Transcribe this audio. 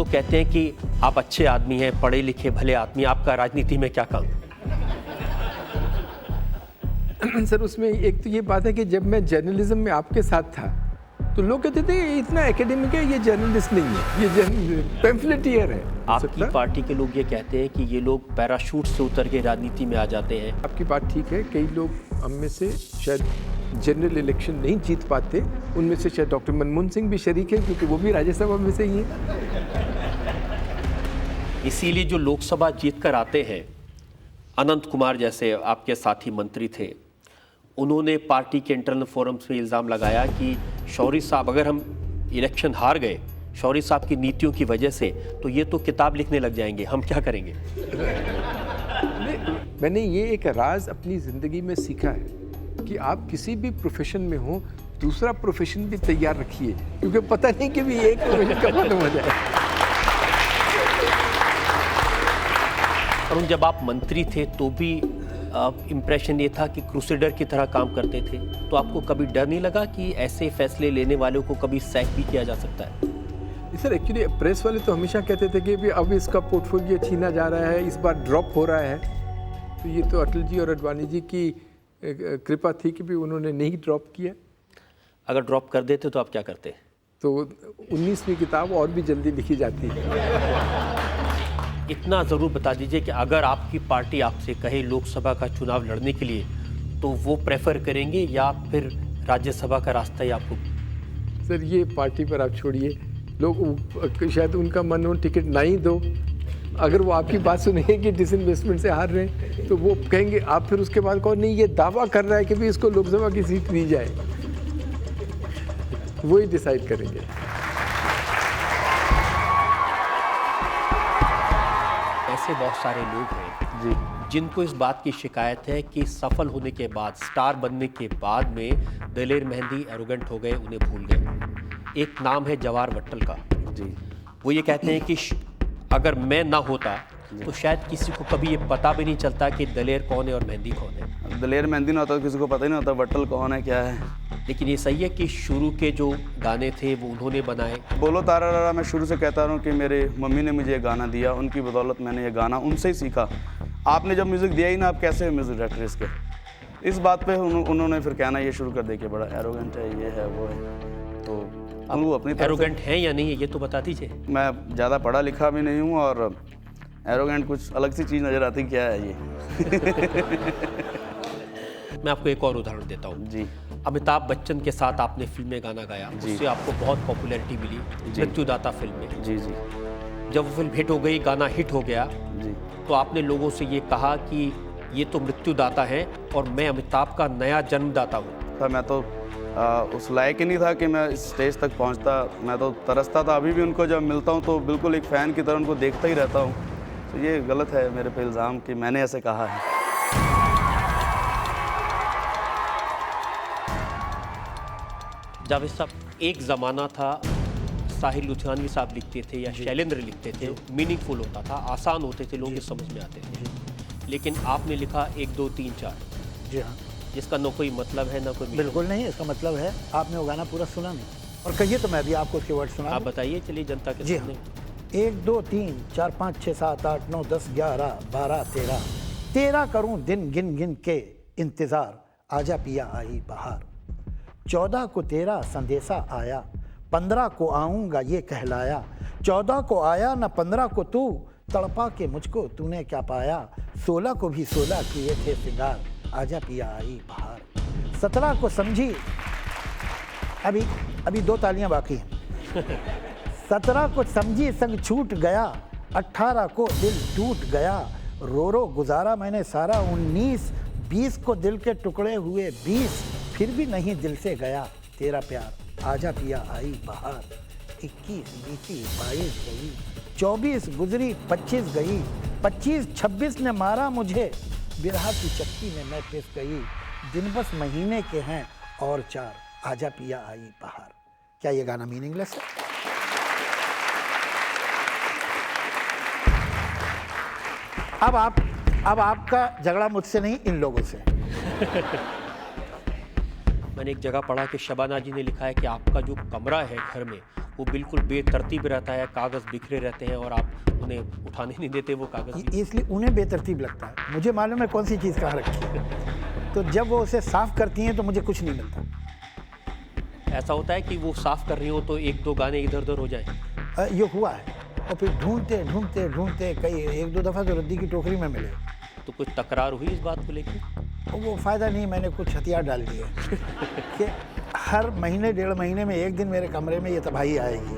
लोग कहते हैं कि आप अच्छे आदमी हैं, पढ़े लिखे भले आदमी, आपका राजनीति में क्या काम? सर उसमें एक तो ये बात है कि जब मैं जर्नलिज्म में आपके साथ था तो लोग कहते थे ये इतना एकेडमिक है, ये जर्नलिस्ट नहीं है, ये पैम्फलेटियर है। आपकी पार्टी के लोग ये कहते हैं कि ये लोग पैराशूट से उतर के राजनीति में आ जाते हैं। आपकी बात ठीक है, कई लोग हम में से शायद जनरल इलेक्शन नहीं जीत पाते, उनमें से शायद डॉक्टर मनमोहन सिंह भी शरीक है क्योंकि वो भी राज्यसभा में से ही है। इसीलिए जो लोकसभा जीत कर आते हैं, अनंत कुमार जैसे आपके साथी मंत्री थे, उन्होंने पार्टी के इंटरनल फोरम्स में इल्ज़ाम लगाया कि शौरी साहब अगर हम इलेक्शन हार गए शौरी साहब की नीतियों की वजह से तो ये तो किताब लिखने लग जाएंगे, हम क्या करेंगे? मैंने ये एक राज अपनी ज़िंदगी में सीखा है कि आप किसी भी प्रोफेशन में हो दूसरा प्रोफेशन भी तैयार रखिए, क्योंकि पता नहीं कि भी एक प्रोफेशन कब खत्म हो जाए। और जब आप मंत्री थे तो भी इम्प्रेशन ये था कि क्रूसेडर की तरह काम करते थे, तो आपको कभी डर नहीं लगा कि ऐसे फैसले लेने वालों को कभी सैक भी किया जा सकता है? सर एक्चुअली प्रेस वाले तो हमेशा कहते थे कि भी अब इसका पोर्टफोलियो छीना जा रहा है, इस बार ड्रॉप हो रहा है। तो ये तो अटल जी और अडवाणी जी की कृपा थी कि भी उन्होंने नहीं ड्रॉप किया। अगर ड्रॉप कर देते तो आप क्या करते? तो 19वीं किताब और भी जल्दी लिखी जाती है। इतना ज़रूर बता दीजिए कि अगर आपकी पार्टी आपसे कहे लोकसभा का चुनाव लड़ने के लिए तो वो प्रेफर करेंगे या फिर राज्यसभा का रास्ता ही आपको? सर ये पार्टी पर आप छोड़िए, लोग शायद उनका मन हो टिकट ना ही दो, अगर वो आपकी बात सुनेंगे कि डिसइन्वेस्टमेंट से हार रहे हैं तो वो कहेंगे, आप फिर उसके बाद कहो नहीं ये दावा कर रहा है कि भी इसको लोकसभा की सीट दी जाए, वो ही डिसाइड करेंगे। ऐसे बहुत सारे लोग हैं जी जिनको इस बात की शिकायत है कि सफल होने के बाद, स्टार बनने के बाद में दलेर मेहंदी एरोगेंट हो गए, उन्हें भूल गए। एक नाम है जवाहर वट्टल का जी, वो ये कहते हैं कि अगर मैं ना होता तो शायद किसी को कभी ये पता भी नहीं चलता कि दलेर कौन है और मेहंदी कौन है। दलेर मेहंदी ना होता तो किसी को पता ही नहीं होता वट्टल कौन है क्या है। लेकिन ये सही है कि शुरू के जो गाने थे वो उन्होंने बनाए। बोलो तारा रारा मैं शुरू से कहता रहा हूँ कि मेरे मम्मी ने मुझे ये गाना दिया, उनकी बदौलत मैंने ये गाना उनसे ही सीखा। आपने जब म्यूज़िक दिया ही ना, आप कैसे म्यूज़िक डायरेक्टर इसके, इस बात पे उन्होंने फिर कहना ये शुरू कर दिया कि बड़ा एरोगेंट है, ये है वो है। तो हम वो अपनी एरोगेंट है या नहीं है ये तो बता दीजिए। मैं ज़्यादा पढ़ा लिखा भी नहीं हूँ और एरोगेंट कुछ अलग सी चीज़ नज़र आती क्या है ये। मैं आपको एक और उदाहरण देता हूँ जी। अमिताभ बच्चन के साथ आपने फिल्म में गाना गाया, उससे आपको बहुत पॉपुलैरिटी मिली, मृत्युदाता फिल्म में। जी जी। जब वो फिल्म हिट हो गई, गाना हिट हो गया जी, तो आपने लोगों से ये कहा कि ये तो मृत्युदाता है और मैं अमिताभ का नया जन्मदाता हूँ। सर मैं तो उस लायक ही नहीं था कि मैं इस स्टेज तक पहुँचता। मैं तो तरसता था, अभी भी उनको जब मिलता हूँ तो बिल्कुल एक फ़ैन की तरह उनको देखता ही रहता हूँ। तो ये गलत है मेरे पे इल्ज़ाम कि मैंने ऐसे कहा है। जावेद साहब, एक ज़माना था साहिल लुधियानवी साहब लिखते थे या शैलेंद्र लिखते थे, मीनिंगफुल होता था, आसान होते थे, लोगों के समझ में आते थे। लेकिन आपने लिखा 1 2 3 4। जी हाँ, जिसका न कोई मतलब है ना कोई। बिल्कुल नहीं, इसका मतलब है आपने वो गाना पूरा सुना नहीं। और कहिए तो मैं भी आपको उसके वर्ड सुना। आप बताइए, चलिए जनता के सामने। 1 2 3 4 5 6 7 8 9 10 11 12 13 13 करूं दिन गिन गिन के इंतजार, आजा पिया आई बहार। 14 को तेरा संदेशा आया, 15 को आऊँगा ये कहलाया। 14 को आया न 15 को तू, तड़पा के मुझको तूने क्या पाया। 16 को भी 16 किए थे सिंगार, आजा पिया आई बहार। 17 को समझी, अभी 2 तालियां बाकी हैं। 17 को समझी संग छूट गया, 18 को दिल टूट गया। रो रो गुजारा मैंने सारा 19, 20 को दिल के टुकड़े हुए 20, फिर भी नहीं दिल से गया तेरा प्यार, आजा पिया आई बहार। 21 बीती 22 गई, 24 गुजरी 25 गई, 25 26 ने मारा मुझे, बिरहा की चक्की में मैं पिस गई। दिन बस महीने के हैं और 4, आजा पिया आई बहार। क्या ये गाना मीनिंगलेस है? अब आपका झगड़ा मुझसे नहीं, इन लोगों से। मैंने एक जगह पढ़ा कि शबाना जी ने लिखा है कि आपका जो कमरा है घर में वो बिल्कुल बेतरतीब रहता है, कागज़ बिखरे रहते हैं और आप उन्हें उठाने नहीं देते वो कागज़ भी। इसलिए उन्हें बेतरतीब लगता है, मुझे मालूम है कौन सी चीज़ कहाँ रखी है। तो जब वो उसे साफ़ करती हैं तो मुझे कुछ नहीं मिलता। ऐसा होता है कि वो साफ़ कर रही हो तो 1-2 गाने इधर-उधर हो जाएँ? ये हुआ है, और फिर ढूंढते ढूंढते ढूंढते कई 1-2 दफ़ा तो रद्दी की टोकरी में मिले। तो कुछ तकरार हुई इस बात को लेकर? वो फ़ायदा नहीं, मैंने कुछ हथियार डाल दिए कि हर महीने 1.5 महीने में एक दिन मेरे कमरे में ये तबाही आएगी।